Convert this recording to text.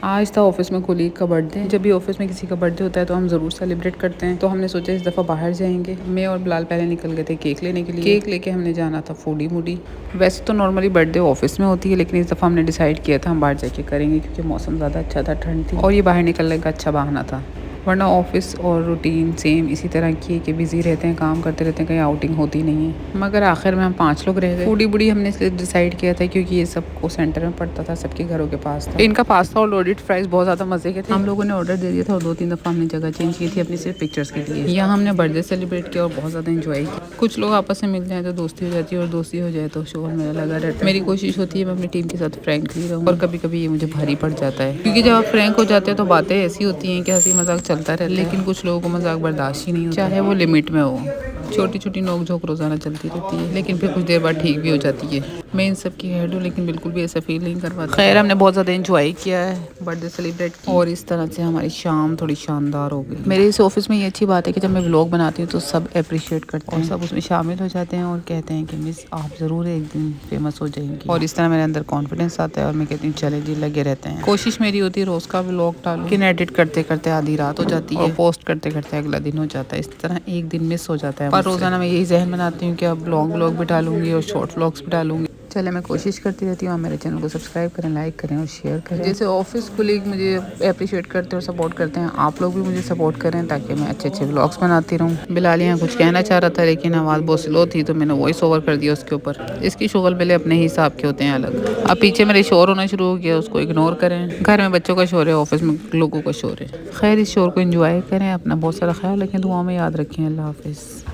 आज था ऑफिस में कोलीग का बर्थडे। जब भी ऑफिस में किसी का बर्थडे होता है तो हम ज़रूर सेलिब्रेट करते हैं। तो हमने सोचा इस दफ़ा बाहर जाएंगे। मैं और बिलाल पहले निकल गए थे केक लेने के लिए। केक लेके हमने जाना था फूडी मूडी। वैसे तो नॉर्मली बर्थडे ऑफिस में होती है, लेकिन इस दफ़ा हमने डिसाइड किया था हम बाहर जाके करेंगे क्योंकि मौसम ज़्यादा अच्छा था, ठंड थी और ये बाहर निकलने का अच्छा बहाना था। वरना ऑफिस और रूटीन सेम इसी तरह की है कि बिजी रहते हैं, काम करते रहते हैं, कहीं आउटिंग होती नहीं है। मगर आखिर में हम 5 लोग रह गए। फूडी बुडी हमने इसलिए डिसाइड किया था क्योंकि ये सबको सेंटर में पड़ता था, सबके घरों के पास था। इनका पास्ता और लोडेड फ्राइज बहुत ज़्यादा मजे के थे। हम लोगों ने ऑर्डर दे दिया था और 2-3 दफ़ा हमने जगह चेंज की थी अपनी सिर्फ पिक्चर्स के लिए। यहाँ हमने बर्थडे सेलिब्रेट किया और बहुत ज़्यादा इंजॉय किया। कुछ लोग आपस में मिल जाए तो दोस्ती हो जाती है और दोस्ती हो जाए तो शोर मेरा लगा रहता है। मेरी कोशिश होती है मैं अपनी टीम के साथ फ्रैंकली रहूं और कभी कभी ये मुझे भारी पड़ जाता है क्योंकि जब आप फ्रैंक हो जाते हैं तो बातें ऐसी होती हैं कि हंसी मजाक चलता रहता है, लेकिन कुछ लोगों को मजाक बर्दाश्त ही नहीं होता, चाहे वो लिमिट में हो। छोटी छोटी नोक झोंक रोजाना चलती रहती है, लेकिन फिर कुछ देर बाद ठीक भी हो जाती है। मैं इन सब की हेड हूँ, लेकिन बिल्कुल भी ऐसा फील नहीं कर पाता। खैर हमने बहुत ज़्यादा एंजॉय किया है, बर्थडे सेलिब्रेट किया और इस तरह से हमारी शाम थोड़ी शानदार हो गई। मेरे इस ऑफिस में ये अच्छी बात है कि जब मैं व्लॉग बनाती हूँ तो सब अप्रिशिएट करते हैं और सब उसमें शामिल हो जाते हैं और कहते हैं कि मिस आप ज़रूर एक दिन फेमस हो जाएंगी। और इस तरह मेरे अंदर कॉन्फिडेंस आता है और मैं कहती हूँ चले जी लगे रहते हैं। कोशिश मेरी होती है रोज़ का व्लॉग डालूं, लेकिन एडिट करते करते आधी रात हो जाती है और पोस्ट करते करते अगला दिन हो जाता है। इस तरह एक दिन मिस हो जाता है। पर रोज़ाना मैं यही जहन बनाती हूँ कि अब लॉन्ग व्लॉग भी डालूंगी और शॉर्ट व्लॉग्स भी डालूंगी। चले मैं कोशिश करती रहती हूँ। आप मेरे चैनल को सब्सक्राइब करें, लाइक करें और शेयर करें। जैसे ऑफिस कोलीग मुझे अप्रिशिएट करते हैं और सपोर्ट करते हैं, आप लोग भी मुझे सपोर्ट करें ताकि मैं अच्छे अच्छे व्लॉग्स बनाती रहूँ। बिलाल यहाँ कुछ कहना चाह रहा था लेकिन आवाज़ बहुत स्लो थी तो मैंने वॉइस ओवर कर दिया उसके ऊपर। इसकी शुगल मेले अपने ही हिसाब के होते हैं अलग। अब पीछे मेरे शोर होना शुरू हो गया, उसको इग्नोर करें। घर में बच्चों का शोर है, ऑफिस में लोगों का शोर है। खैर इस शोर को एंजॉय करें, अपना बहुत सारा ख्याल रखें, दुआओं में याद रखें। अल्लाह हाफिज़।